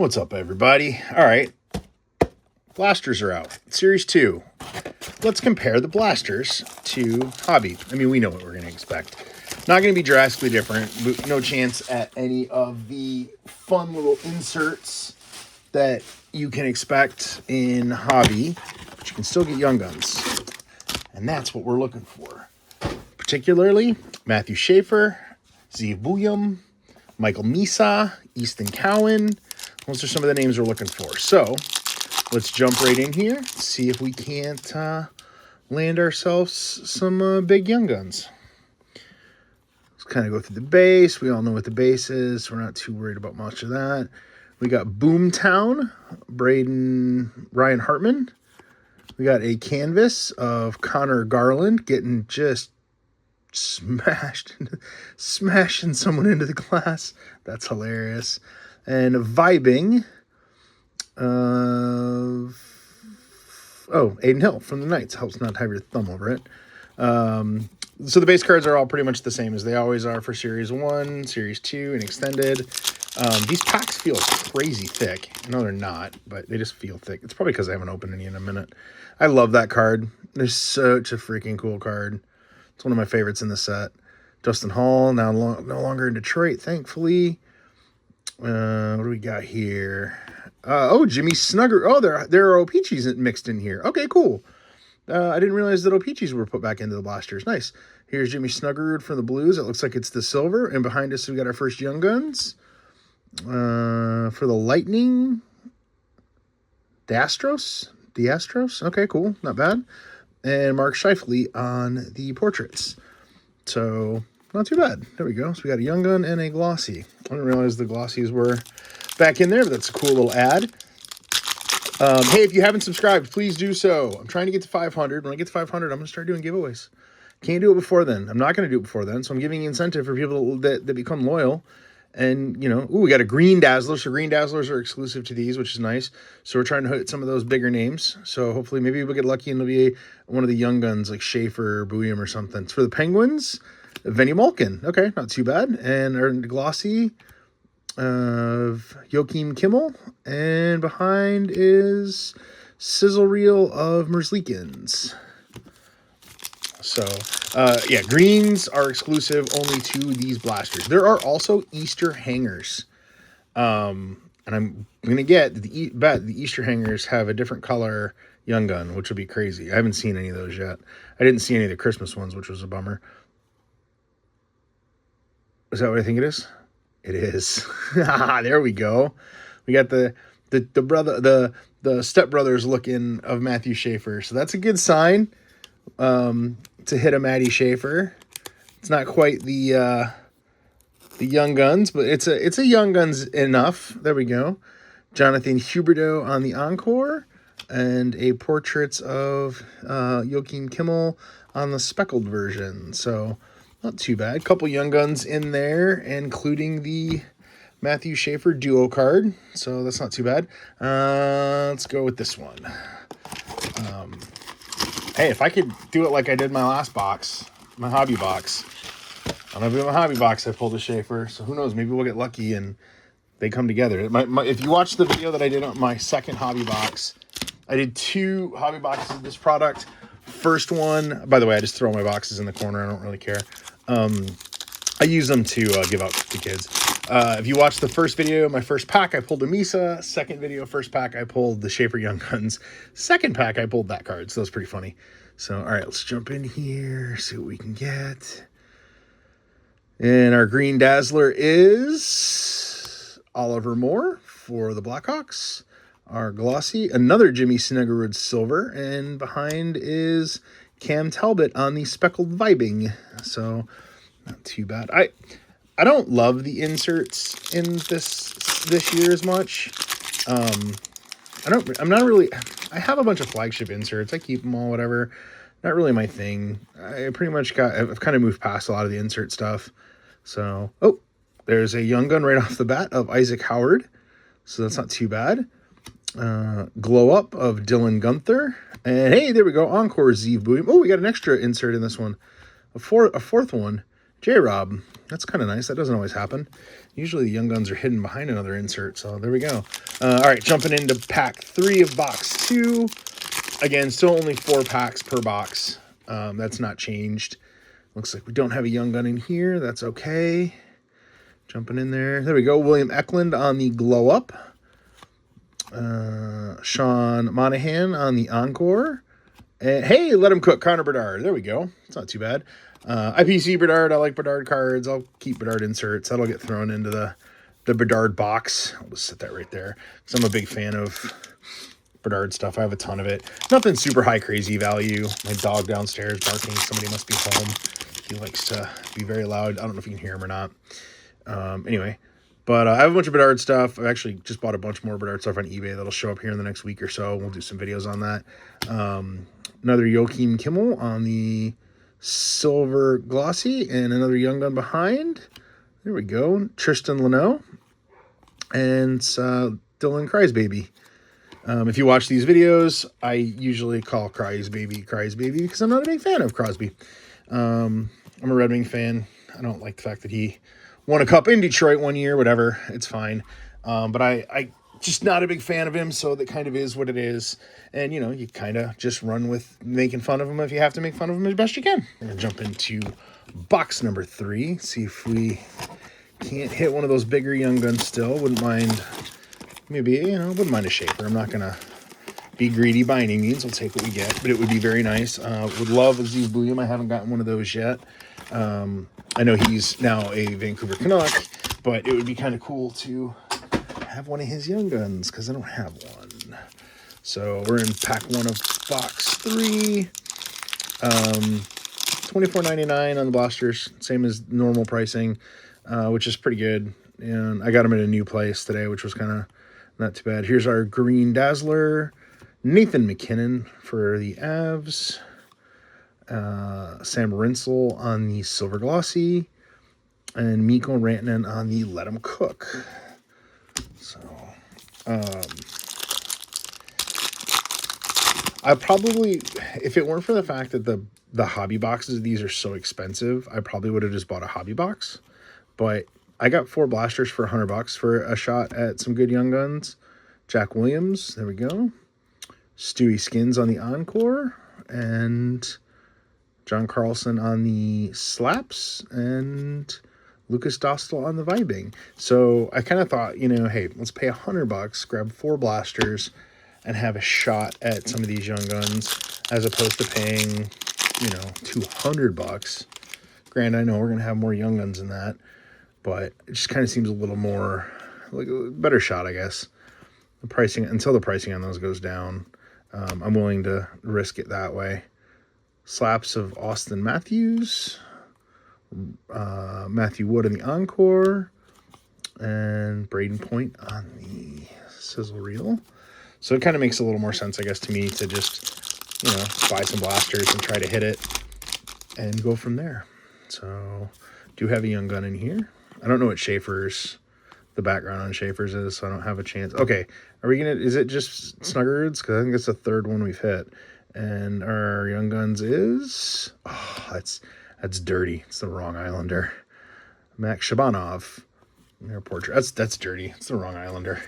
What's up, everybody? All right, blasters are out. Series 2. Let's compare the blasters to Hobby. I mean, we know what we're going to expect. Not going to be drastically different. No chance at any of the fun little inserts that you can expect in Hobby, but you can still get Young Guns. And that's what we're looking for. Particularly Matthew Schaefer, Zeev Bouillon, Michael Misa, Easton Cowan. Those are some of the names we're looking for. So let's jump right in here, see if we can't land ourselves some big Young Guns. Let's kind of go through the base. We all know what the base is. We're not too worried about much of that. We got Boomtown, Ryan Hartman. We got a canvas of Connor Garland getting just smashing someone into the glass. That's hilarious. And vibing of Aiden Hill from the Knights. Helps not have your thumb over it. So the base cards are all pretty much the same as they always are for Series 1, Series 2, and Extended. These packs feel crazy thick. I know they're not, but they just feel thick. It's probably because I haven't opened any in a minute. I love that card. They're such a freaking cool card. It's one of my favorites in the set. Justin Hall, now no longer in Detroit, thankfully. What do we got here? Jimmy Snugger. Oh, there are O-Pee-Chees mixed in here. Okay, cool. I didn't realize that O-Pee-Chees were put back into the blasters. Nice. Here's Jimmy Snuggerud for the Blues. It looks like it's the silver. And behind us, we got our first Young Guns. For the Lightning, Diastros. Okay, cool. Not bad. And Mark Scheifele on the portraits. So, not too bad. There we go. So we got a Young Gun and a Glossy. I didn't realize the Glossies were back in there, but that's a cool little ad. Hey, if you haven't subscribed, please do so. I'm trying to get to 500. When I get to 500, I'm going to start doing giveaways. Can't do it before then. I'm not going to do it before then, so I'm giving incentive for people that become loyal. And, you know, we got a green Dazzler. So green Dazzlers are exclusive to these, which is nice. So we're trying to hit some of those bigger names. So hopefully maybe we'll get lucky and it'll be one of the Young Guns like Schaefer or Bouillon or something. It's for the Penguins, Venny Malkin. Okay, not too bad. And our Glossy of Joachim Kimmel. And behind is Sizzle Reel of Merzlikins. So, yeah, greens are exclusive only to these blasters. There are also Easter hangers. And I'm going to bet the Easter hangers have a different color Young Gun, which would be crazy. I haven't seen any of those yet. I didn't see any of the Christmas ones, which was a bummer. Is that what I think it is? It is. There we go. We got the stepbrothers looking of Matthew Schaefer. So that's a good sign. To hit a Matty Schaefer. It's not quite the Young Guns, but it's a Young Guns enough. There we go. Jonathan Huberdeau on the Encore, and a portraits of Joachim Kimmel on the speckled version. So not too bad. Couple Young Guns in there, including the Matthew Schaefer duo card. So that's not too bad. Let's go with this one. Hey, if I could do it like I did my last box, my hobby box. I don't know if in my hobby box I pulled a Schaefer, so who knows? Maybe we'll get lucky and they come together. If you watch the video that I did on my second hobby box, I did 2 hobby boxes of this product. First one, by the way, I just throw my boxes in the corner. I don't really care. I use them to give out to kids. If you watch the first video, my first pack, I pulled a Misa. Second video, first pack, I pulled the Schaefer Young Guns. Second pack, I pulled that card. So that's pretty funny. So, all right, let's jump in here, see what we can get. And our green Dazzler is Oliver Moore for the Blackhawks. Our Glossy, another Jimmy Snuggerud silver. And behind is Cam Talbot on the speckled vibing. So, not too bad. I don't love the inserts in this year as much. I have a bunch of flagship inserts. I keep them all, whatever. Not really my thing. I've kind of moved past a lot of the insert stuff. So, there's a Young Gun right off the bat of Isaac Howard. So that's not too bad. Glow Up of Dylan Gunther. And hey, there we go. Encore Zeev Bouillon. Oh, we got an extra insert in this one. A fourth one. J-Rob. That's kind of nice. That doesn't always happen. Usually the Young Guns are hidden behind another insert, so there we go. All right, jumping into pack 3 of box 2. Again, still only 4 packs per box. That's not changed. Looks like we don't have a Young Gun in here. That's okay. Jumping in there. There we go. William Eklund on the Glow Up. Sean Monahan on the Encore. And, hey, let him cook. Connor Bedard. There we go. It's not too bad. IPC Bedard. I like Bedard cards. I'll keep Bedard inserts. That'll get thrown into the Bedard box. I'll just set that right there because I'm a big fan of Bedard stuff. I have a ton of it. Nothing super high crazy value. My dog downstairs barking. Somebody must be home. He likes to be very loud. I don't know if you can hear him or not. Anyway, but I have a bunch of Bedard stuff. I've actually just bought a bunch more Bedard stuff on eBay that'll show up here in the next week or so. We'll do some videos on that. Another Joachim Kimmel on the silver glossy and another Young Gun behind. There we go. Tristan Leno and Dylan Crisbaby. If you watch these videos, I usually call Crisbaby because I'm not a big fan of Crosby. I'm a Red Wing fan. I don't like the fact that he won a cup in Detroit one year, whatever. It's fine. But I just not a big fan of him, so that kind of is what it is. And, you know, you kind of just run with making fun of him if you have to make fun of him as best you can. I'm going to jump into box number 3, see if we can't hit one of those bigger Young Guns still. Wouldn't mind, maybe, you know, wouldn't mind a Schaefer. I'm not going to be greedy by any means. We'll take what we get, but it would be very nice. Would love a Zeev William. I haven't gotten one of those yet. I know he's now a Vancouver Canuck, but it would be kind of cool to have one of his Young Guns because I don't have one. So we're in pack 1 of box 3. $24.99 on the blasters, same as normal pricing, which is pretty good. And I got them at a new place today, which was kind of not too bad. Here's our green Dazzler, Nathan McKinnon for the Avs, Sam Rinsel on the silver glossy, and Mikko Rantanen on the Let 'em Cook. So, I probably, if it weren't for the fact that the hobby boxes of these are so expensive, I probably would have just bought a hobby box. But I got 4 blasters for $100 for a shot at some good Young Guns. Jack Williams, there we go. Stewie Skins on the Encore, and John Carlson on the Slaps, and Lucas Dostal on the Vibing. So I kind of thought, you know, hey, let's pay $100, grab 4 blasters, and have a shot at some of these Young Guns, as opposed to paying, you know, $200. Granted, I know we're gonna have more Young Guns than that, but it just kind of seems a little more like a better shot, I guess. The pricing, until the pricing on those goes down, I'm willing to risk it that way. Slaps of Austin Matthews, Matthew Wood on the Encore, and Braden Point on the Sizzle Reel. So it kind of makes a little more sense, I guess, to me to just, you know, buy some blasters and try to hit it and go from there. So do have a Young Gun in here. I don't know what Schaefer's, the background on Schaefer's is, so I don't have a chance. Okay, are we gonna, is it just Snuggards? Because I think it's the 3rd one we've hit. And our Young Guns is, oh, that's dirty. It's the wrong Islander. Max Shabanov, their portrait. That's dirty. It's the wrong Islander.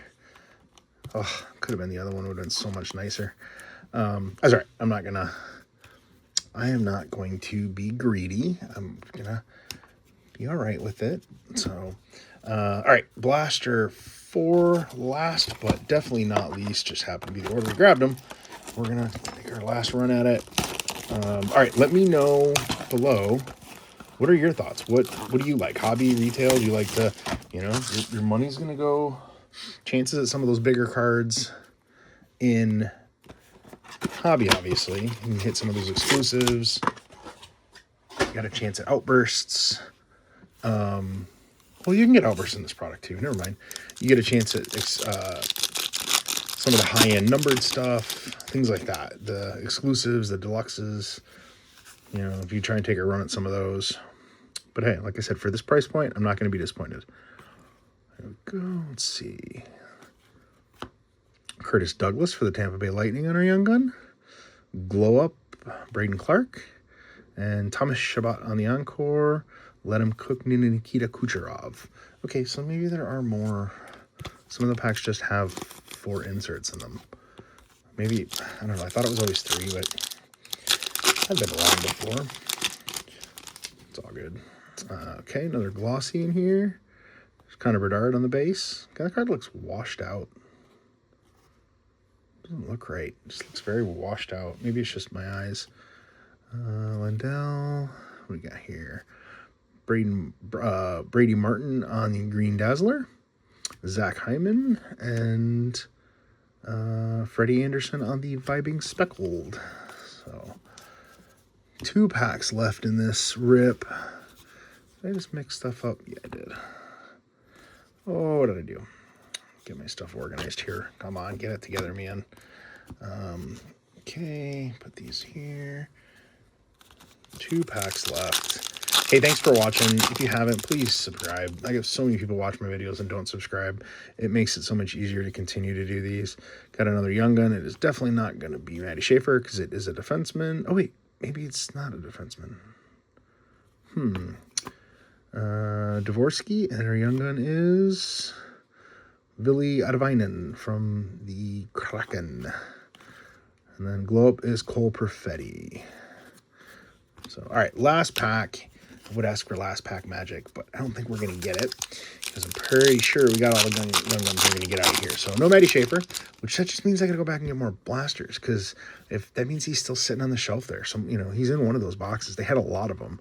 Oh, could have been the other one. Would have been so much nicer. That's all right. I am not going to be greedy. I'm gonna be all right with it. So, all right, blaster 4, last but definitely not least. Just happened to be the order we grabbed them. We're gonna take our last run at it. All right, let me know below. What are your thoughts? What do you like? Hobby, retail? Do you like to, you know, your money's gonna go. Chances at some of those bigger cards in hobby, obviously. You can hit some of those exclusives. You got a chance at outbursts. Well, you can get outbursts in this product too. Never mind. You get a chance at some of the high-end numbered stuff, things like that. The exclusives, the deluxes. You know, if you try and take a run at some of those. But hey, like I said, for this price point, I'm not going to be disappointed. There we go. Let's see. Curtis Douglas for the Tampa Bay Lightning on our Young Gun. Glow Up, Braden Clark. And Thomas Chabot on the Encore. Let Him Cook Nikita Kucherov. Okay, so maybe there are more. Some of the packs just have 4 inserts in them. Maybe, I don't know, I thought it was always 3, but I've been wrong before. It's all good. Okay, another Glossy in here. There's kind of Bedard on the base. That card looks washed out. Doesn't look right. It just looks very washed out. Maybe it's just my eyes. Lindell. What do we got here? Brady Martin on the Green Dazzler. Zach Hyman. And Freddie Anderson on the Vibing Speckled. So, 2 packs left in this rip. Did I just mix stuff up? Yeah, I did. Oh, what did I do? Get my stuff organized here. Come on, get it together, man. Okay, put these here. 2 packs left. Hey, thanks for watching. If you haven't, please subscribe. I have so many people watch my videos and don't subscribe. It makes it so much easier to continue to do these. Got another young gun. It is definitely not going to be Matthew Schaefer because it is a defenseman. Oh, wait. Maybe it's not a defenseman. Dvorsky, and our young gun is Ville Adavainen from the Kraken. And then glow up is Cole Perfetti. So, all right, last pack. I would ask for last pack magic, but I don't think we're going to get it because I'm pretty sure we got all the young guns we're going to get out of here. So, no Matty Schaefer, which that just means I got to go back and get more blasters because if that means he's still sitting on the shelf there. So, you know, he's in one of those boxes. They had a lot of them.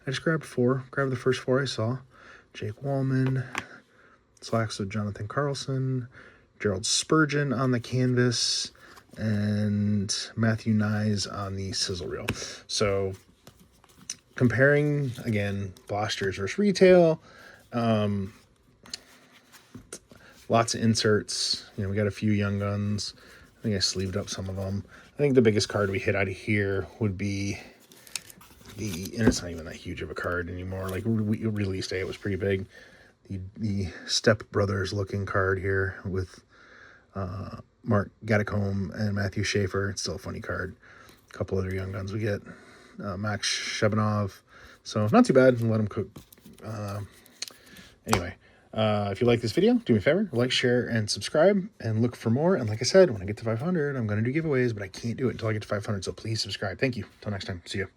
I just grabbed 4. Grabbed the first 4 I saw. Jake Wallman, slacks of Jonathan Carlson, Gerald Spurgeon on the canvas, and Matthew Nyes on the sizzle reel. So, comparing, again, blasters versus retail, lots of inserts. You know, we got a few young guns. I think I sleeved up some of them. I think the biggest card we hit out of here would be and it's not even that huge of a card anymore. Like, release day, it was pretty big. The Step Brothers looking card here with Mark Gattacombe and Matthew Schaefer. It's still a funny card. A couple other young guns we get. Max Shebanov. So, not too bad. Let them cook. Anyway, if you like this video, do me a favor. Like, share, and subscribe. And look for more. And like I said, when I get to 500, I'm going to do giveaways. But I can't do it until I get to 500. So, please subscribe. Thank you. Until next time. See ya.